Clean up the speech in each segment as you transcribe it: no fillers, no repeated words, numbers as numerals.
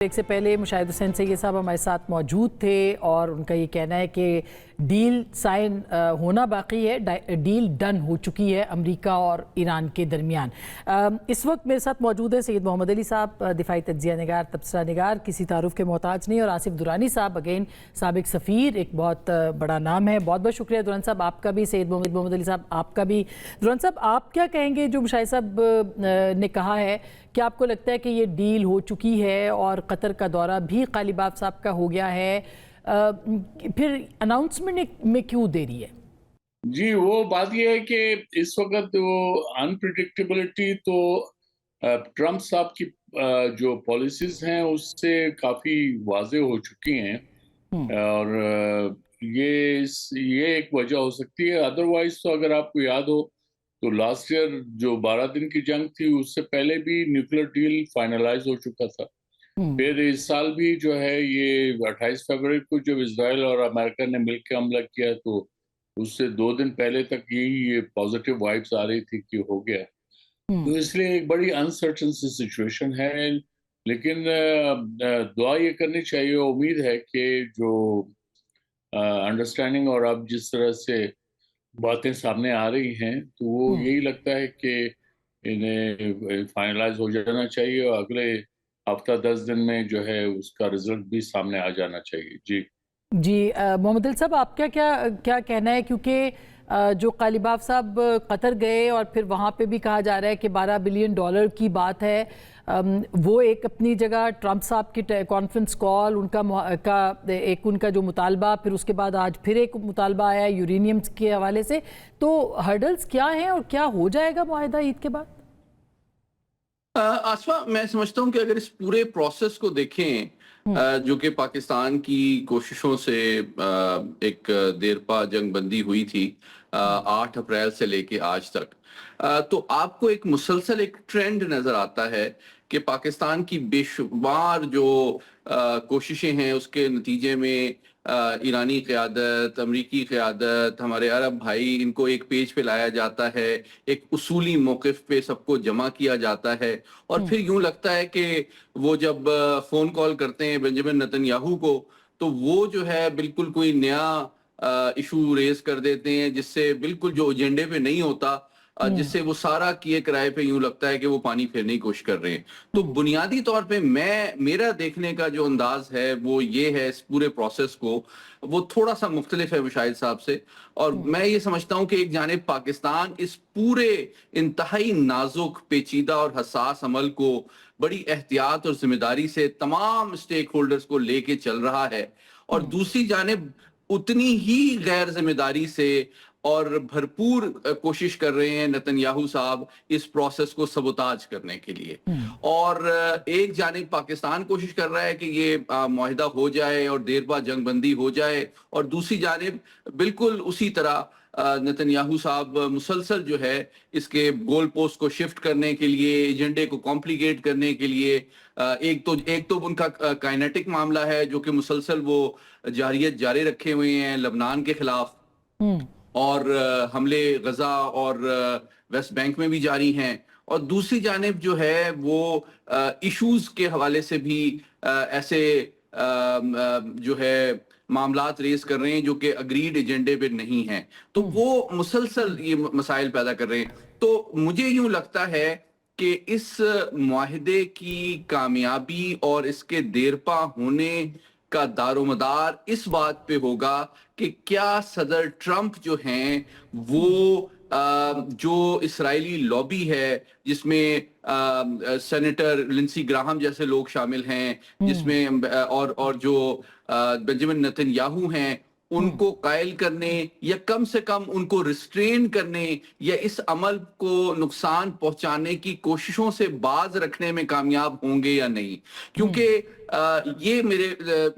ایک سے پہلے مشاہد حسین سید صاحب ہمارے ساتھ موجود تھے اور ان کا یہ کہنا ہے کہ ڈیل سائن ہونا باقی ہے، ڈیل ڈن ہو چکی ہے امریکہ اور ایران کے درمیان۔ اس وقت میرے ساتھ موجود ہیں سید محمد علی صاحب، دفاعی تجزیہ نگار، تبصرہ نگار، کسی تعارف کے محتاج نہیں، اور آصف درانی صاحب اگین سابق سفیر، ایک بہت بڑا نام ہے۔ بہت بہت شکریہ درانی صاحب آپ کا بھی، سید محمد علی صاحب آپ کا بھی۔ درانی صاحب آپ کیا کہیں گے جو مشاہد صاحب نے کہا ہے، کیا آپ کو لگتا ہے کہ یہ ڈیل ہو چکی ہے اور قطر کا دورہ بھی غالباف صاحب کا ہو گیا ہے، پھر اناؤنسمنٹ میں کیوں دیری ہے؟ جی وہ بات یہ ہے کہ اس وقت وہ انپریڈکٹیبلٹی تو ٹرمپ صاحب کی جو پالیسیز ہیں اس سے کافی واضح ہو چکی ہیں، اور یہ ایک وجہ ہو سکتی ہے۔ ادروائز تو اگر آپ کو یاد ہو تو لاسٹ ایئر جو 12 دن کی جنگ تھی اس سے پہلے بھی نیوکلیر ڈیل فائنلائز ہو چکا تھا۔ پھر اس سال بھی جو ہے یہ 28 فروری کو جب اسرائیل اور امریکہ نے مل کے حملہ کیا تو اس سے 2 دن پہلے تک یہ پازیٹیو وائبس آ رہی تھی کہ ہو گیا، تو اس لیے ایک بڑی انسرٹن سی سچویشن ہے۔ لیکن دعا یہ کرنی چاہیے، امید ہے کہ جو انڈرسٹینڈنگ اور اب جس طرح سے باتیں سامنے آ رہی ہیں تو وہ یہی لگتا ہے کہ انہیں فائنلائز ہو جانا چاہیے اور اگلے ہفتہ 10 دن میں جو ہے اس کا رزلٹ بھی سامنے آ جانا چاہیے۔ جی محمد علی صاحب آپ کیا کہنا ہے، کیونکہ جو غالباف صاحب قطر گئے اور پھر وہاں پہ بھی کہا جا رہا ہے کہ $12 بلین کی بات ہے، وہ ایک اپنی جگہ، ٹرمپ صاحب کی کانفرنس کال، ان کا جو مطالبہ، پھر اس کے بعد آج پھر ایک مطالبہ آیا ہے یورینیم کے حوالے سے، تو ہرڈلز کیا ہیں اور کیا ہو جائے گا معاہدہ عید کے بعد؟ آصفہ، میں سمجھتا ہوں کہ اگر اس پورے پروسیس کو دیکھیں جو کہ پاکستان کی کوششوں سے ایک دیرپا جنگ بندی ہوئی تھی 8 اپریل سے لے کے آج تک، تو آپ کو ایک مسلسل ایک ٹرینڈ نظر آتا ہے کہ پاکستان کی بے شمار جو کوششیں ہیں اس کے نتیجے میں ایرانی قیادت، امریکی قیادت، ہمارے عرب بھائی، ان کو ایک پیج پہ لایا جاتا ہے، ایک اصولی موقف پہ سب کو جمع کیا جاتا ہے، اور پھر یوں لگتا ہے کہ وہ جب فون کال کرتے ہیں بنجمن نتن یاہو کو تو وہ جو ہے بالکل کوئی نیا ایشو ریز کر دیتے ہیں جس سے بالکل جو ایجنڈے پہ نہیں ہوتا، جس سے وہ سارا کیے کرائے پہ یوں لگتا ہے کہ وہ پانی پھیرنے کی کوشش کر رہے ہیں۔ تو بنیادی طور پہ میرا دیکھنے کا جو انداز ہے وہ یہ ہے، اس پورے پروسیس کو وہ تھوڑا سا مختلف ہے مشاہد صاحب سے، اور میں یہ سمجھتا ہوں کہ ایک جانب پاکستان اس پورے انتہائی نازک، پیچیدہ اور حساس عمل کو بڑی احتیاط اور ذمہ داری سے تمام اسٹیک ہولڈرز کو لے کے چل رہا ہے، اور دوسری جانب اتنی ہی غیر ذمہ داری سے اور بھرپور کوشش کر رہے ہیں نتن یاہو صاحب اس پروسیس کو سبوتاج کرنے کے لیے۔ اور ایک جانب پاکستان کوشش کر رہا ہے کہ یہ معاہدہ ہو جائے اور دیرپا جنگ بندی ہو جائے، اور دوسری جانب بالکل اسی طرح نتن یاہو صاحب مسلسل جو ہے اس کے گول پوسٹ کو شفٹ کرنے کے لیے، ایجنڈے کو کمپلیکیٹ کرنے کے لیے، ایک تو ان کا کائنیٹک معاملہ ہے جو کہ مسلسل وہ جاری رکھے ہوئے ہیں لبنان کے خلاف، اور حملے غزہ اور ویسٹ بینک میں بھی جاری ہیں، اور دوسری جانب جو ہے وہ ایشوز کے حوالے سے بھی ایسے جو ہے معاملات ریز کر رہے ہیں جو کہ اگریڈ ایجنڈے پہ نہیں ہیں، تو وہ مسلسل یہ مسائل پیدا کر رہے ہیں۔ تو مجھے یوں لگتا ہے کہ اس معاہدے کی کامیابی اور اس کے دیرپا ہونے کا دار و مدار اس بات پہ ہوگا کہ کیا صدر ٹرمپ جو ہیں وہ جو اسرائیلی لابی ہے جس میں سینیٹر لنسی گراہم جیسے لوگ شامل ہیں، جس میں اور جو بنجمن نتن یاہو ہیں، ان کو قائل کرنے یا کم سے کم ان کو ریسٹرین کرنے یا اس عمل کو نقصان پہنچانے کی کوششوں سے باز رکھنے میں کامیاب ہوں گے یا نہیں، کیونکہ یہ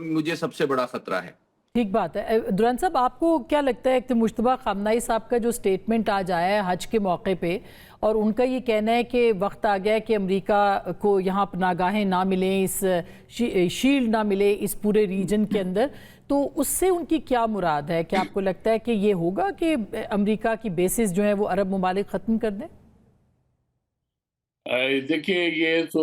مجھے سب سے بڑا خطرہ ہے۔ ٹھیک بات ہے۔ دران صاحب آپ کو کیا لگتا ہے کہ مجتبیٰ خامنہئی صاحب کا جو سٹیٹمنٹ آج آیا ہے حج کے موقع پہ، اور ان کا یہ کہنا ہے کہ وقت آ گیا ہے کہ امریکہ کو یہاں پناہگاہیں نہ ملیں، اس شیلڈ نہ ملے اس پورے ریجن کے اندر، تو اس سے ان کی کیا مراد ہے؟ کیا آپ کو لگتا ہے کہ یہ ہوگا کہ امریکہ کی بیسز جو ہیں وہ عرب ممالک ختم کر دیں؟ دیکھیے یہ تو